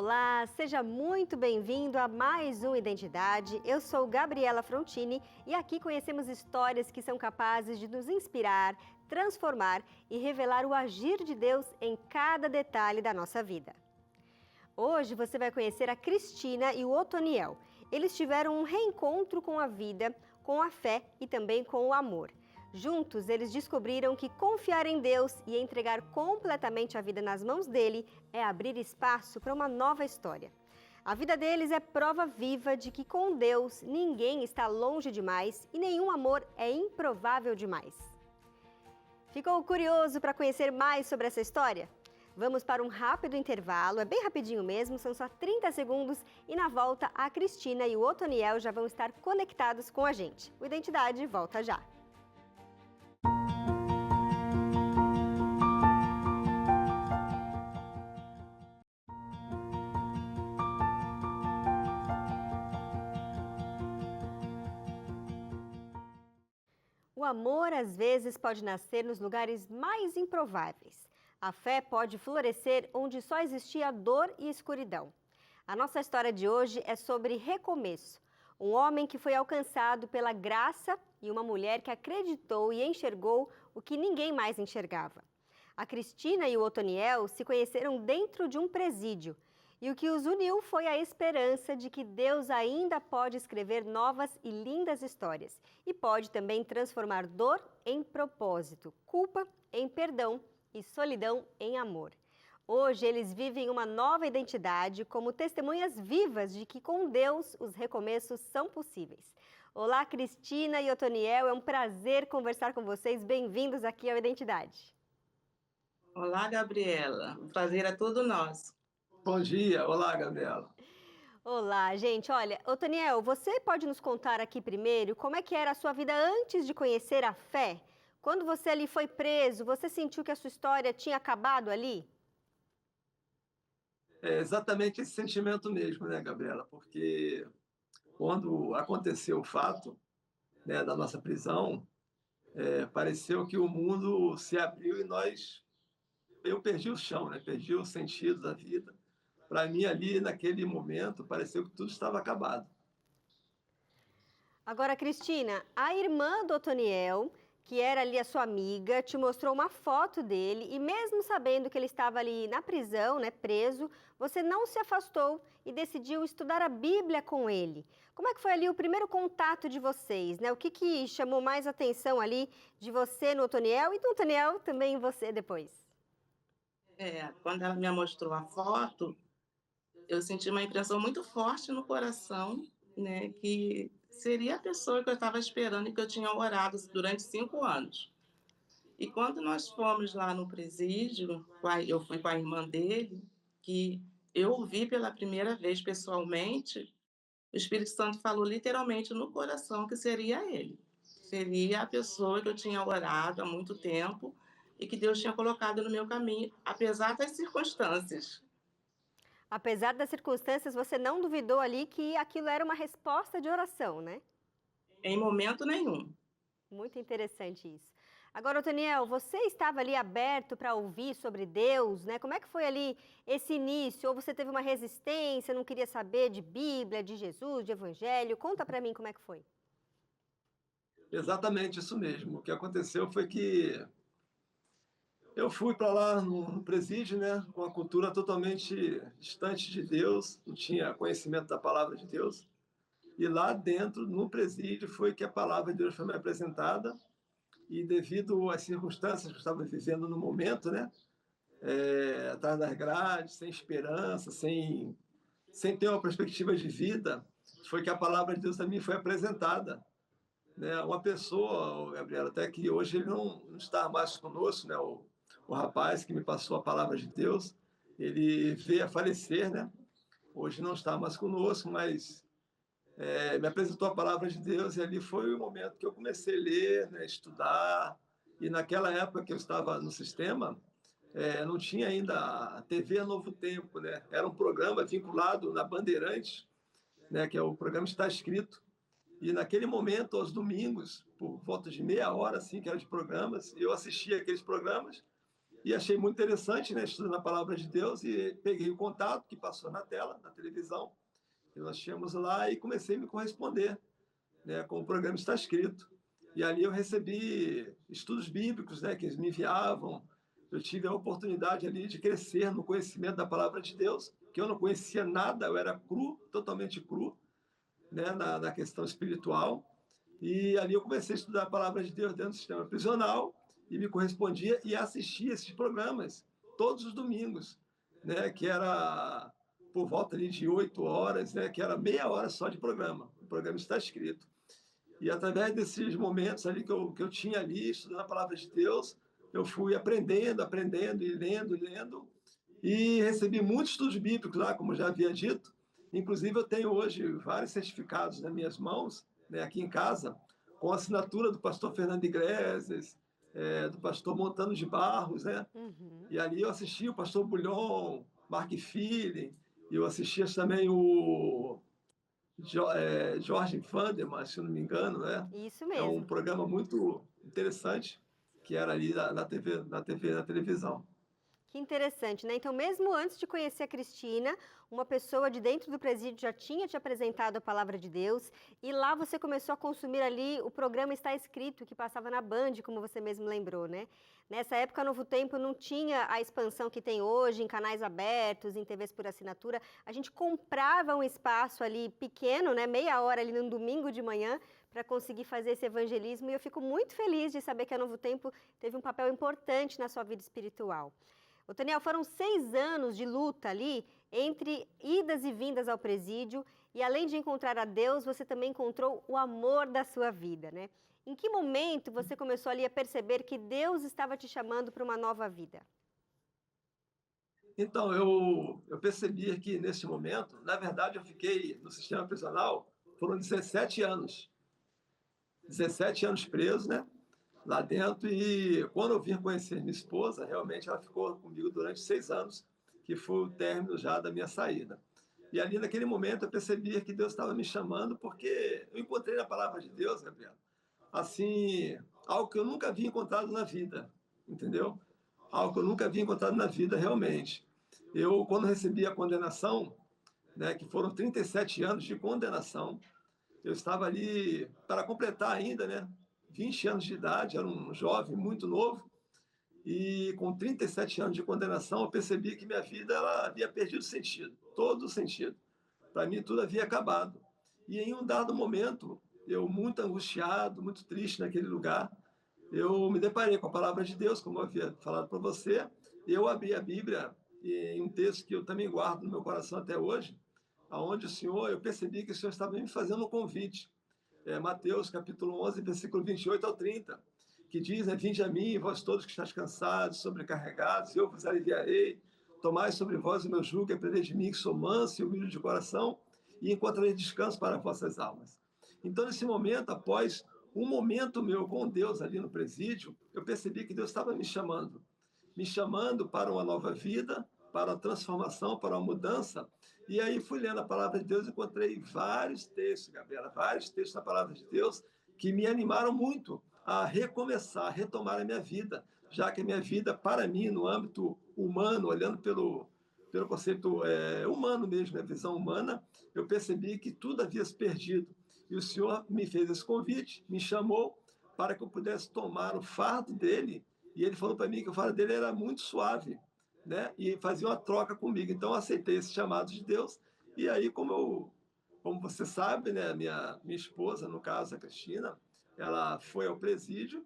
Olá, seja muito bem-vindo a mais um Identidade. Eu sou Gabriela Frontini e aqui conhecemos histórias que são capazes de nos inspirar, transformar e revelar o agir de Deus em cada detalhe da nossa vida. Hoje você vai conhecer a Cristina e o Otoniel. Eles tiveram um reencontro com a vida, com a fé e também com o amor. Juntos, eles descobriram que confiar em Deus e entregar completamente a vida nas mãos dele é abrir espaço para uma nova história. A vida deles é prova viva de que com Deus ninguém está longe demais e nenhum amor é improvável demais. Ficou curioso para conhecer mais sobre essa história? Vamos para um rápido intervalo, é bem rapidinho mesmo, são só 30 segundos e na volta a Cristina e o Otoniel já vão estar conectados com a gente. O Identidade volta já. O amor, às vezes, pode nascer nos lugares mais improváveis. A fé pode florescer onde só existia dor e escuridão. A nossa história de hoje é sobre recomeço. Um homem que foi alcançado pela graça e uma mulher que acreditou e enxergou o que ninguém mais enxergava. A Cristina e o Otoniel se conheceram dentro de um presídio. E o que os uniu foi a esperança de que Deus ainda pode escrever novas e lindas histórias e pode também transformar dor em propósito, culpa em perdão e solidão em amor. Hoje eles vivem uma nova identidade como testemunhas vivas de que com Deus os recomeços são possíveis. Olá, Cristina e Otoniel, é um prazer conversar com vocês. Bem-vindos aqui ao Identidade. Olá, Gabriela. O prazer é todo nosso. Bom dia, olá, Gabriela. Olá, gente. Olha, Otoniel, você pode nos contar aqui primeiro como é que era a sua vida antes de conhecer a fé? Quando você ali foi preso, você sentiu que a sua história tinha acabado ali? É exatamente esse sentimento mesmo, né, Gabriela? Porque quando aconteceu o fato, né, da nossa prisão, pareceu que o mundo se abriu e eu perdi o chão, né? Perdi o sentido da vida. Para mim, ali, naquele momento, pareceu que tudo estava acabado. Agora, Cristina, a irmã do Otoniel, que era ali a sua amiga, te mostrou uma foto dele e mesmo sabendo que ele estava ali na prisão, né, preso, você não se afastou e decidiu estudar a Bíblia com ele. Como é que foi ali o primeiro contato de vocês, né? O que chamou mais atenção ali de você no Otoniel e do Otoniel também em você depois? Quando ela me mostrou a foto, eu senti uma impressão muito forte no coração, né, que seria a pessoa que eu estava esperando e que eu tinha orado durante 5 anos. E quando nós fomos lá no presídio, eu fui com a irmã dele, que eu ouvi pela primeira vez pessoalmente, o Espírito Santo falou literalmente no coração que seria ele. Seria a pessoa que eu tinha orado há muito tempo e que Deus tinha colocado no meu caminho, apesar das circunstâncias. Apesar das circunstâncias, você não duvidou ali que aquilo era uma resposta de oração, né? Em momento nenhum. Muito interessante isso. Agora, Otoniel, você estava ali aberto para ouvir sobre Deus, né? Como é que foi ali esse início? Ou você teve uma resistência, não queria saber de Bíblia, de Jesus, de Evangelho? Conta para mim como é que foi. Exatamente isso mesmo. O que aconteceu foi que eu fui para lá no presídio, né, com uma cultura totalmente distante de Deus, não tinha conhecimento da palavra de Deus. E lá dentro, no presídio, foi que a palavra de Deus foi me apresentada. E devido às circunstâncias que eu estava vivendo no momento, né, atrás das grades, sem esperança, sem ter uma perspectiva de vida, foi que a palavra de Deus a mim foi apresentada. Né? Uma pessoa, Gabriela, até que hoje ele não está mais conosco, né? O rapaz que me passou a palavra de Deus, ele veio a falecer, né? Hoje não está mais conosco, mas me apresentou a palavra de Deus e ali foi o momento que eu comecei a ler, né, estudar. E naquela época que eu estava no sistema, não tinha ainda a TV a Novo Tempo, né? Era um programa vinculado na Bandeirantes, né, que é o programa Está Escrito. E naquele momento, aos domingos, por volta de meia hora, assim, que era de programas, eu assistia aqueles programas e achei muito interessante, né, estudando a palavra de Deus, e peguei o contato que passou na tela, na televisão, que nós tínhamos lá, e comecei a me corresponder, né, com o programa Está Escrito. E ali eu recebi estudos bíblicos, né, que eles me enviavam. Eu tive a oportunidade ali de crescer no conhecimento da palavra de Deus, que eu não conhecia nada, eu era cru, totalmente cru, né, na questão espiritual. E ali eu comecei a estudar a palavra de Deus dentro do sistema prisional e me correspondia e assistia esses programas todos os domingos, né, que era por volta ali de 8 horas, né, que era meia hora só de programa. O programa Está Escrito. E através desses momentos ali que eu tinha ali, estudando a palavra de Deus, eu fui aprendendo e lendo, e recebi muitos estudos bíblicos lá, como já havia dito. Inclusive, eu tenho hoje vários certificados nas minhas mãos, né, aqui em casa, com a assinatura do pastor Fernando Iglesias, do pastor Montano de Barros, né? Uhum. E ali eu assisti o pastor Bulhon, Mark Philly, e eu assistia também o Jorge Vanderman, se eu não me engano, né? Isso É um mesmo. programa muito interessante que era ali na TV, na televisão. Que interessante, né? Então, mesmo antes de conhecer a Cristina, uma pessoa de dentro do presídio já tinha te apresentado a palavra de Deus e lá você começou a consumir ali o programa Está Escrito, que passava na Band, como você mesmo lembrou, né? Nessa época, Novo Tempo não tinha a expansão que tem hoje, em canais abertos, em TVs por assinatura. A gente comprava um espaço ali pequeno, né? Meia hora ali num domingo de manhã, para conseguir fazer esse evangelismo. E eu fico muito feliz de saber que a Novo Tempo teve um papel importante na sua vida espiritual. Ô, Toniel, foram 6 anos de luta ali, entre idas e vindas ao presídio, e além de encontrar a Deus, você também encontrou o amor da sua vida, né? Em que momento você começou ali a perceber que Deus estava te chamando para uma nova vida? Então, eu percebi que nesse momento, na verdade, eu fiquei no sistema prisional, foram 17 anos. 17 anos preso, né? Lá dentro. E quando eu vim conhecer minha esposa, realmente ela ficou comigo durante 6 anos, que foi o término já da minha saída. E ali, naquele momento, eu percebi que Deus estava me chamando, porque eu encontrei na palavra de Deus, Gabriel, assim, algo que eu nunca havia encontrado na vida, entendeu? Algo que eu nunca havia encontrado na vida, realmente. Eu, quando recebi a condenação, né, que foram 37 anos de condenação, eu estava ali para completar ainda, né, 20 anos de idade, era um jovem muito novo, e com 37 anos de condenação, eu percebi que minha vida ela havia perdido sentido, todo o sentido. Para mim, tudo havia acabado. E em um dado momento, eu muito angustiado, muito triste naquele lugar, eu me deparei com a palavra de Deus, como eu havia falado para você. Eu abri a Bíblia em um texto que eu também guardo no meu coração até hoje, aonde eu percebi que o Senhor estava me fazendo um convite. Mateus capítulo 11, versículo 28 ao 30, que diz, né, vinde a mim, vós todos que estáis cansados, sobrecarregados, eu vos aliviarei, tomai sobre vós o meu jugo e aprendei de mim, que sou manso e humilde de coração, e encontrarei descanso para vossas almas. Então, nesse momento, após um momento meu com Deus ali no presídio, eu percebi que Deus estava me chamando para uma nova vida, para a transformação, para a mudança. E aí fui lendo a palavra de Deus e encontrei vários textos, Gabriela, vários textos da palavra de Deus que me animaram muito a recomeçar, a retomar a minha vida, já que a minha vida, para mim, no âmbito humano, olhando pelo conceito humano mesmo, a visão humana, eu percebi que tudo havia se perdido. E o Senhor me fez esse convite, me chamou para que eu pudesse tomar o fardo dele, e ele falou para mim que o fardo dele era muito suave, né? E fazia uma troca comigo. Então, eu aceitei esse chamado de Deus. E aí, como você sabe, né, minha esposa, no caso, a Cristina, ela foi ao presídio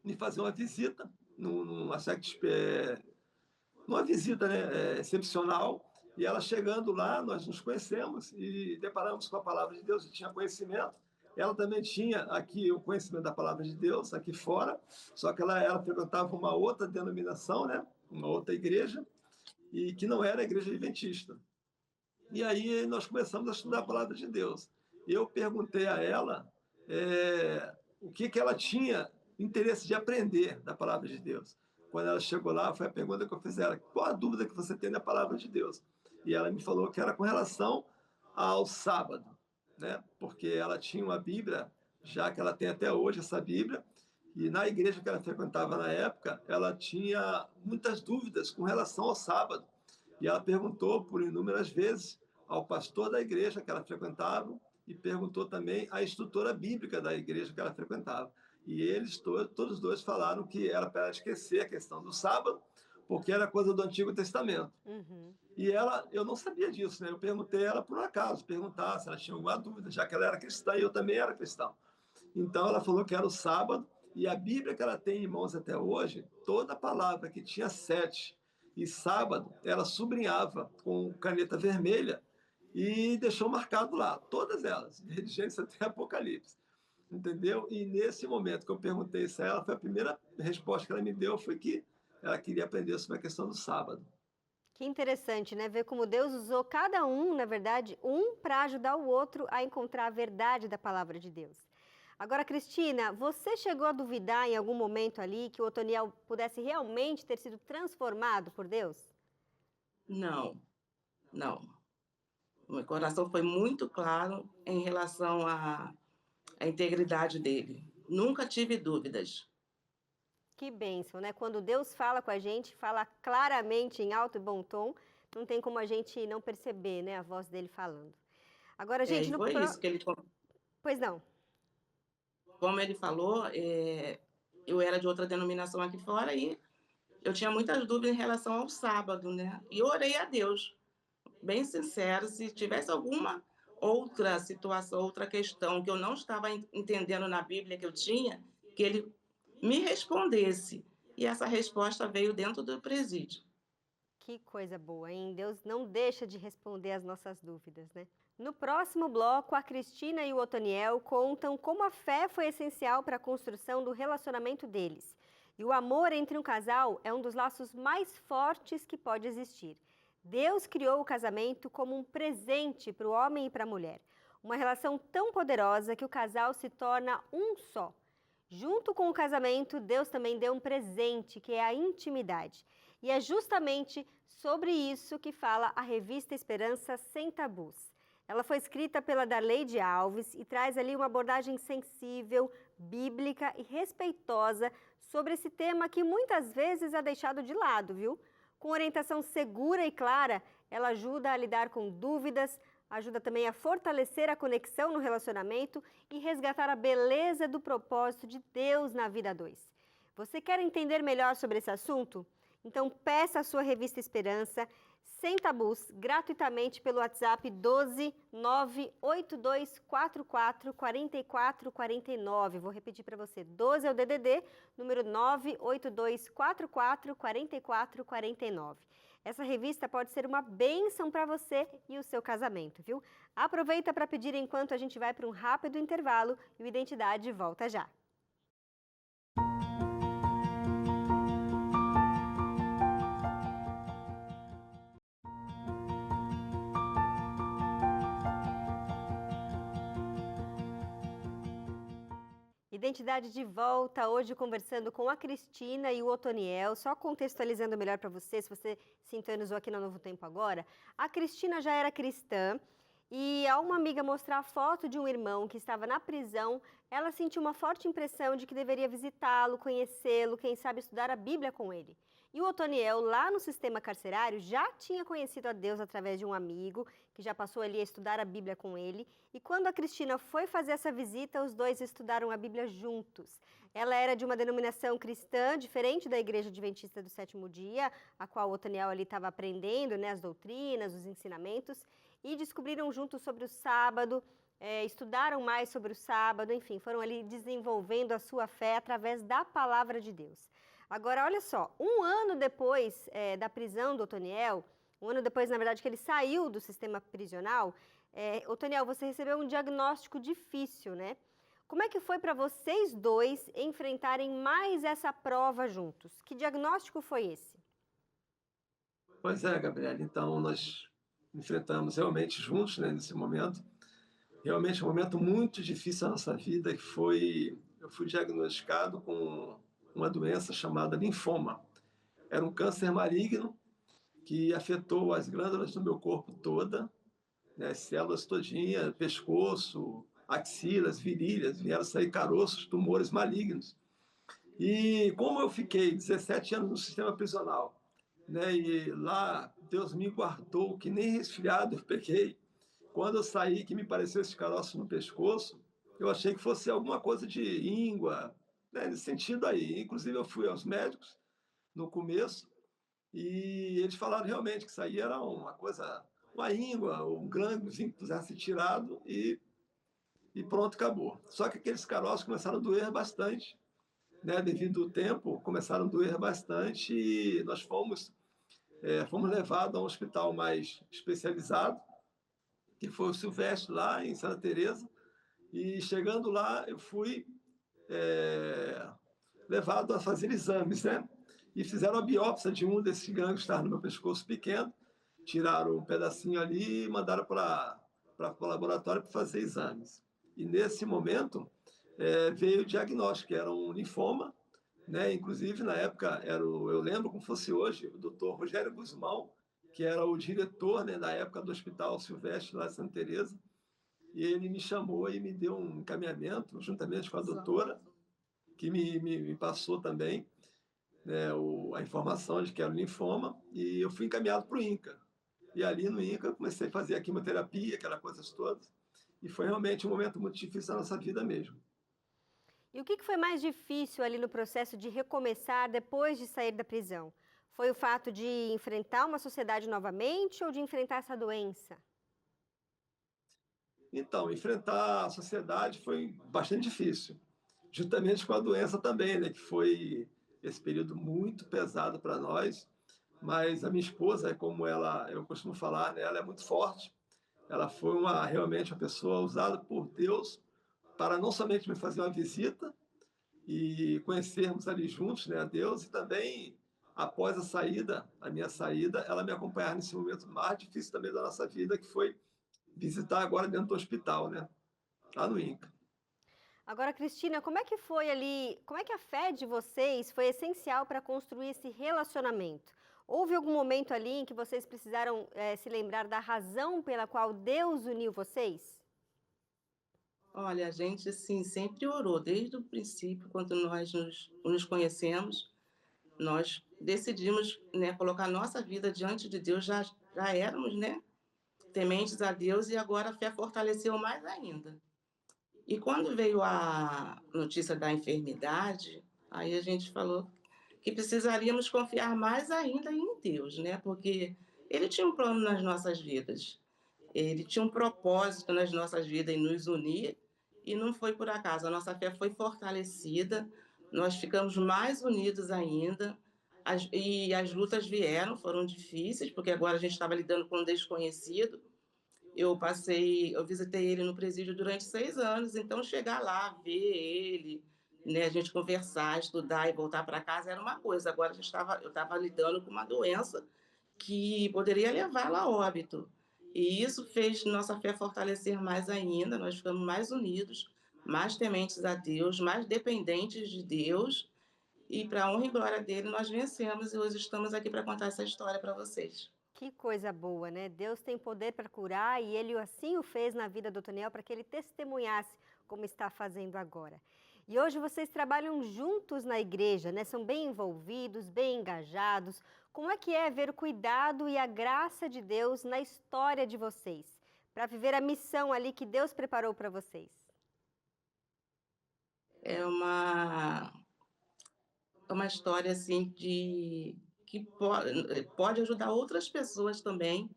me fazer uma visita, numa visita, né, excepcional. E ela chegando lá, nós nos conhecemos e deparamos com a palavra de Deus, eu tinha conhecimento. Ela também tinha aqui o conhecimento da palavra de Deus, aqui fora, só que ela frequentava uma outra denominação, né, uma outra igreja, e que não era a igreja adventista. E aí nós começamos a estudar a palavra de Deus. Eu perguntei a ela o que ela tinha interesse de aprender da palavra de Deus. Quando ela chegou lá, foi a pergunta que eu fiz a ela: qual a dúvida que você tem da palavra de Deus? E ela me falou que era com relação ao sábado, né? Porque ela tinha uma Bíblia, já que ela tem até hoje essa Bíblia, E na igreja que ela frequentava na época, ela tinha muitas dúvidas com relação ao sábado. E ela perguntou por inúmeras vezes ao pastor da igreja que ela frequentava e perguntou também à instrutora bíblica da igreja que ela frequentava. E eles todos dois falaram que era para ela esquecer a questão do sábado, porque era coisa do Antigo Testamento. Uhum. E ela, eu não sabia disso, né? Eu perguntei a ela por acaso, perguntar se ela tinha alguma dúvida, já que ela era cristã e eu também era cristão. Então ela falou que era o sábado, e a Bíblia que ela tem em mãos até hoje, toda palavra que tinha 7 e sábado, ela sublinhava com caneta vermelha e deixou marcado lá, todas elas, de Gênesis até Apocalipse. Entendeu? E nesse momento que eu perguntei isso a ela, foi a primeira resposta que ela me deu, foi que ela queria aprender sobre a questão do sábado. Que interessante, né? Ver como Deus usou cada um, na verdade, um para ajudar o outro a encontrar a verdade da palavra de Deus. Agora, Cristina, você chegou a duvidar em algum momento ali que o Otoniel pudesse realmente ter sido transformado por Deus? Não, não. O meu coração foi muito claro em relação à integridade dele. Nunca tive dúvidas. Que bênção, né? Quando Deus fala com a gente, fala claramente em alto e bom tom, não tem como a gente não perceber, né, a voz dele falando. Agora, gente, E foi isso que ele, Pois não. como ele falou, eu era de outra denominação aqui fora e eu tinha muitas dúvidas em relação ao sábado, né? E eu orei a Deus, bem sincero, se tivesse alguma outra situação, outra questão que eu não estava entendendo na Bíblia que eu tinha, que ele me respondesse. E essa resposta veio dentro do presídio. Que coisa boa, hein? Deus não deixa de responder as nossas dúvidas, né? No próximo bloco, a Cristina e o Otoniel contam como a fé foi essencial para a construção do relacionamento deles. E o amor entre um casal é um dos laços mais fortes que pode existir. Deus criou o casamento como um presente para o homem e para a mulher. Uma relação tão poderosa que o casal se torna um só. Junto com o casamento, Deus também deu um presente, que é a intimidade. E é justamente sobre isso que fala a revista Esperança Sem Tabus. Ela foi escrita pela Darleide Alves e traz ali uma abordagem sensível, bíblica e respeitosa sobre esse tema que muitas vezes é deixado de lado, viu? Com orientação segura e clara, ela ajuda a lidar com dúvidas, ajuda também a fortalecer a conexão no relacionamento e resgatar a beleza do propósito de Deus na vida a dois. Você quer entender melhor sobre esse assunto? Então peça a sua revista Esperança Sem Tabus gratuitamente pelo WhatsApp 12 98244 4449. Vou repetir para você, 12 é o DDD, número 98244 4449. Essa revista pode ser uma bênção para você e o seu casamento, viu? Aproveita para pedir enquanto a gente vai para um rápido intervalo e o Identidade volta já. Identidade de volta, hoje conversando com a Cristina e o Otoniel, só contextualizando melhor para você, se você sintonizou aqui no Novo Tempo agora, a Cristina já era cristã e ao uma amiga mostrar a foto de um irmão que estava na prisão, ela sentiu uma forte impressão de que deveria visitá-lo, conhecê-lo, quem sabe estudar a Bíblia com ele. E o Otoniel, lá no sistema carcerário, já tinha conhecido a Deus através de um amigo, que já passou ali a estudar a Bíblia com ele. E quando a Cristina foi fazer essa visita, os dois estudaram a Bíblia juntos. Ela era de uma denominação cristã, diferente da Igreja Adventista do Sétimo Dia, a qual o Otoniel ali estava aprendendo, né, as doutrinas, os ensinamentos, e descobriram juntos sobre o sábado, estudaram mais sobre o sábado, enfim, foram ali desenvolvendo a sua fé através da palavra de Deus. Agora, olha só, um ano depois da prisão do Otoniel, um ano depois, na verdade, que ele saiu do sistema prisional, Otoniel, você recebeu um diagnóstico difícil, né? Como é que foi para vocês dois enfrentarem mais essa prova juntos? Que diagnóstico foi esse? Pois é, Gabriela, então nós enfrentamos realmente juntos, né, nesse momento. Realmente um momento muito difícil na nossa vida, que foi, eu fui diagnosticado com uma doença chamada linfoma. Era um câncer maligno que afetou as glândulas do meu corpo toda, né, as células todinha, pescoço, axilas, virilhas, vieram sair caroços, tumores malignos. E como eu fiquei 17 anos no sistema prisional, né, e lá Deus me guardou, que nem resfriado eu peguei, quando eu saí, que me pareceu esse caroço no pescoço, eu achei que fosse alguma coisa de íngua, né, nesse sentido aí. Inclusive, eu fui aos médicos no começo e eles falaram realmente que isso aí era uma coisa, uma íngua, um glândulozinho que precisasse ser tirado e pronto, acabou. Só que aqueles caroços começaram a doer bastante, né, devido ao tempo, começaram a doer bastante e nós fomos levados a um hospital mais especializado, que foi o Silvestre, lá em Santa Teresa. E chegando lá, eu fui é, levado a fazer exames, né? E fizeram a biópsia de um desses ganglios que estava no meu pescoço pequeno, tiraram um pedacinho ali e mandaram para o laboratório para fazer exames. E nesse momento veio o diagnóstico, que era um linfoma, né? Inclusive, na época, eu lembro como fosse hoje, o doutor Rogério Guzmão, que era o diretor, né, da época do Hospital Silvestre, lá em Santa Teresa, e ele me chamou e me deu um encaminhamento, juntamente com a doutora, que me passou também, né, a informação de que era o linfoma, e eu fui encaminhado para o INCA. E ali no INCA eu comecei a fazer a quimioterapia, aquelas coisas todas, e foi realmente um momento muito difícil da nossa vida mesmo. E o que foi mais difícil ali no processo de recomeçar depois de sair da prisão? Foi o fato de enfrentar uma sociedade novamente ou de enfrentar essa doença? Então, enfrentar a sociedade foi bastante difícil, juntamente com a doença também, né, que foi esse período muito pesado para nós. Mas a minha esposa, como eu costumo falar, né, ela é muito forte. Ela foi realmente uma pessoa usada por Deus para não somente me fazer uma visita e conhecermos ali juntos, né, a Deus, e também após a minha saída, ela me acompanhar nesse momento mais difícil também da nossa vida, que foi visitar agora dentro do hospital, né, lá no INCA. Agora, Cristina, como é que foi ali, como é que a fé de vocês foi essencial para construir esse relacionamento? Houve algum momento ali em que vocês precisaram se lembrar da razão pela qual Deus uniu vocês? Olha, a gente assim, sempre orou, desde o princípio, quando nós nos conhecemos, nós decidimos, né, colocar nossa vida diante de Deus, já éramos, né, tementes a Deus e agora a fé fortaleceu mais ainda. E quando veio a notícia da enfermidade, aí a gente falou que precisaríamos confiar mais ainda em Deus, né, porque Ele tinha um plano nas nossas vidas. Ele tinha um propósito nas nossas vidas em nos unir e não foi por acaso. A nossa fé foi fortalecida, nós ficamos mais unidos ainda. As lutas vieram, foram difíceis, porque agora a gente estava lidando com um desconhecido. Eu visitei ele no presídio durante 6 anos, então chegar lá, ver ele, né, a gente conversar, estudar e voltar para casa era uma coisa. Agora eu estava lidando com uma doença que poderia levá-la a óbito. E isso fez nossa fé fortalecer mais ainda, nós ficamos mais unidos, mais tementes a Deus, mais dependentes de Deus, e para a honra e glória dele nós vencemos e hoje estamos aqui para contar essa história para vocês. Que coisa boa, né? Deus tem poder para curar e Ele assim o fez na vida do Otoniel para que ele testemunhasse como está fazendo agora. E hoje vocês trabalham juntos na igreja, né? São bem envolvidos, bem engajados. Como é que é ver o cuidado e a graça de Deus na história de vocês, para viver a missão ali que Deus preparou para vocês? É uma história assim que pode ajudar outras pessoas também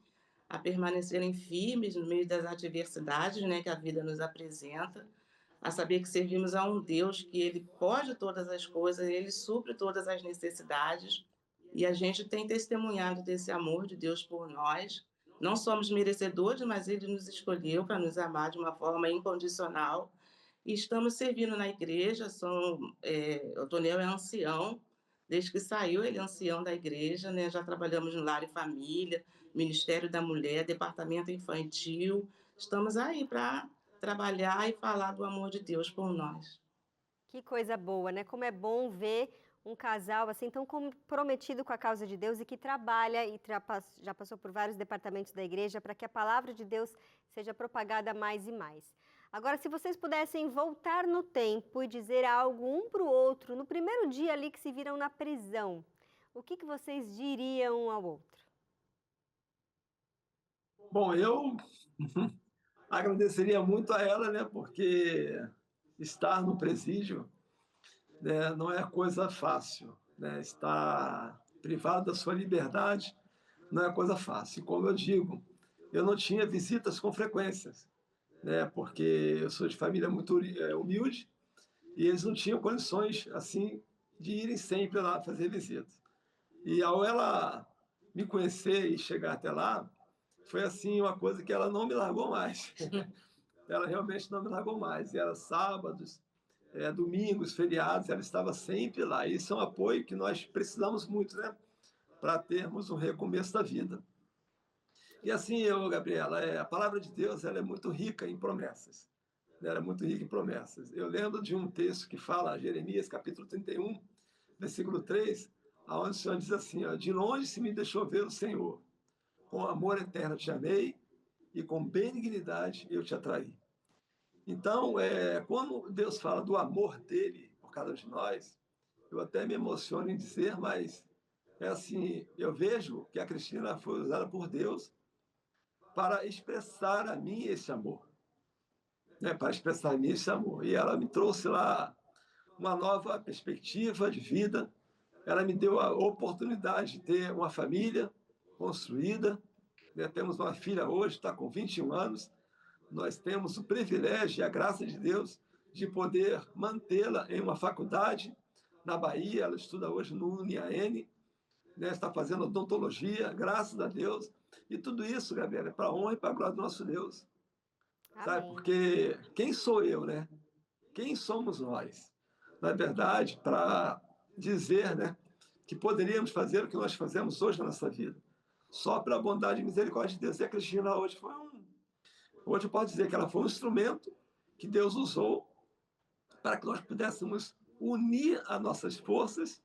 a permanecerem firmes no meio das adversidades, né, que a vida nos apresenta, a saber que servimos a um Deus que ele pode todas as coisas, ele supre todas as necessidades, e a gente tem testemunhado desse amor de Deus por nós. Não somos merecedores, mas ele nos escolheu para nos amar de uma forma incondicional. E estamos servindo na igreja, o Tonel é ancião, desde que saiu ele é ancião da igreja, né? Já trabalhamos no Lar e Família, Ministério da Mulher, Departamento Infantil, estamos aí para trabalhar e falar do amor de Deus por nós. Que coisa boa, né? Como é bom ver um casal assim tão comprometido com a causa de Deus e que trabalha e já passou por vários departamentos da igreja para que a palavra de Deus seja propagada mais e mais. Agora, se vocês pudessem voltar no tempo e dizer algo um para o outro, no primeiro dia ali que se viram na prisão, o que vocês diriam um ao outro? Bom, eu agradeceria muito a ela, né? Porque estar no presídio, né, não é coisa fácil, né? Estar privado da sua liberdade não é coisa fácil. E como eu digo, eu não tinha visitas com frequências, né? Porque eu sou de família muito humilde e eles não tinham condições assim de irem sempre lá fazer visitas. E ao ela me conhecer e chegar até lá, foi assim uma coisa que ela não me largou mais. Ela realmente não me largou mais. E era sábados, domingos, feriados, ela estava sempre lá. Isso é um apoio que nós precisamos muito, né? Para termos um recomeço da vida. E assim, Gabriela, a palavra de Deus ela é muito rica em promessas. Ela é muito rica em promessas. Eu lembro de um texto que fala, Jeremias, capítulo 31, versículo 3, onde o Senhor diz assim, ó, de longe se me deixou ver o Senhor, com amor eterno te amei e com benignidade eu te atraí. Então, quando Deus fala do amor dele por cada um de nós, eu até me emociono em dizer, mas é assim, eu vejo que a Cristina foi usada por Deus para expressar a mim esse amor, né? Para expressar a mim esse amor. E ela me trouxe lá uma nova perspectiva de vida, ela me deu a oportunidade de ter uma família construída, né? Temos uma filha hoje, está com 21 anos, nós temos o privilégio e a graça de Deus de poder mantê-la em uma faculdade na Bahia, ela estuda hoje no UniAN, né? Está fazendo odontologia, graças a Deus, e tudo isso, Gabriela, é para a honra e para a glória do nosso Deus, sabe? Amém. Porque quem sou eu, né? Quem somos nós? Na verdade, para dizer, né, que poderíamos fazer o que nós fazemos hoje na nossa vida, só pela bondade e misericórdia de Deus. E a Cristina hoje hoje eu posso dizer que ela foi um instrumento que Deus usou para que nós pudéssemos unir as nossas forças,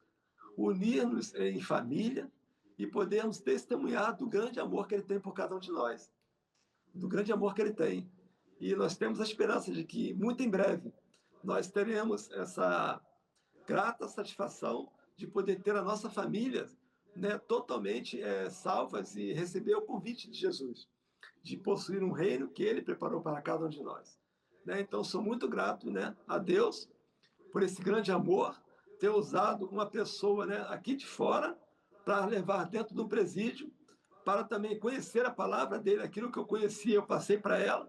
unir-nos em família e podermos testemunhar do grande amor que Ele tem por cada um de nós, do grande amor que Ele tem. E nós temos a esperança de que, muito em breve, nós teremos essa grata satisfação de poder ter a nossa família, né, totalmente salvas e receber o convite de Jesus, de possuir um reino que Ele preparou para cada um de nós. Né? Então, sou muito grato, né, a Deus por esse grande amor, ter usado uma pessoa, né, aqui de fora para levar dentro do presídio, para também conhecer a palavra dele, aquilo que eu conhecia, eu passei para ela,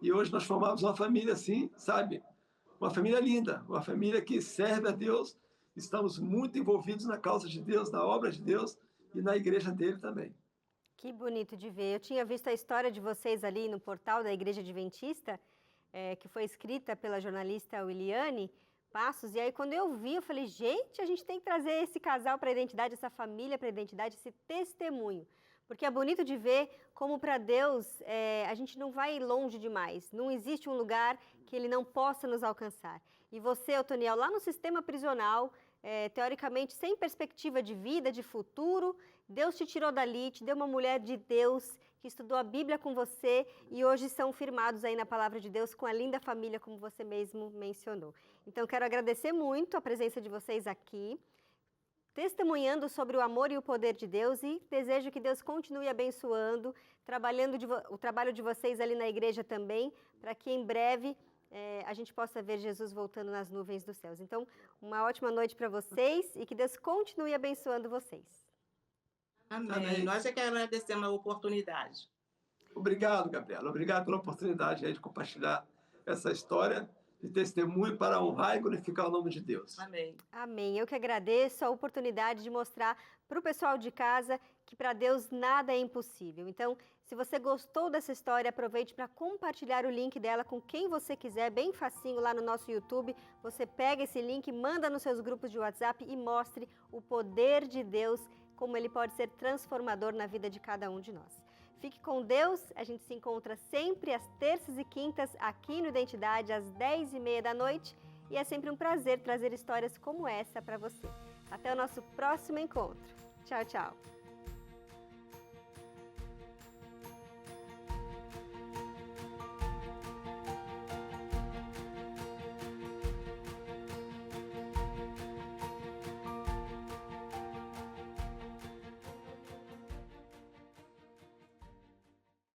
e hoje nós formamos uma família assim, sabe? Uma família linda, uma família que serve a Deus, estamos muito envolvidos na causa de Deus, na obra de Deus e na igreja dele também. Que bonito de ver. Eu tinha visto a história de vocês ali no portal da Igreja Adventista, que foi escrita pela jornalista Williane Passos, e aí quando eu vi, eu falei, gente, a gente tem que trazer esse casal para a identidade, essa família para a identidade, esse testemunho. Porque é bonito de ver como para Deus a gente não vai longe demais. Não existe um lugar que Ele não possa nos alcançar. E você, Otoniel, lá no sistema prisional, teoricamente sem perspectiva de vida, de futuro, Deus te tirou dali, te deu uma mulher de Deus que estudou a Bíblia com você e hoje são firmados aí na palavra de Deus com a linda família, como você mesmo mencionou. Então, quero agradecer muito a presença de vocês aqui, testemunhando sobre o amor e o poder de Deus e desejo que Deus continue abençoando, o trabalho de vocês ali na igreja também, para que em breve a gente possa ver Jesus voltando nas nuvens dos céus. Então, uma ótima noite para vocês e que Deus continue abençoando vocês. Amém. Amém. Nós é que agradecemos a oportunidade. Obrigado, Gabriela. Obrigado pela oportunidade aí de compartilhar essa história de testemunho para honrar e glorificar o nome de Deus. Amém. Amém. Eu que agradeço a oportunidade de mostrar para o pessoal de casa que para Deus nada é impossível. Então, se você gostou dessa história, aproveite para compartilhar o link dela com quem você quiser, bem facinho lá no nosso YouTube. Você pega esse link, manda nos seus grupos de WhatsApp e mostre o poder de Deus, como ele pode ser transformador na vida de cada um de nós. Fique com Deus, a gente se encontra sempre às terças e quintas aqui no Identidade, às 10h30 da noite. E é sempre um prazer trazer histórias como essa para você. Até o nosso próximo encontro. Tchau, tchau.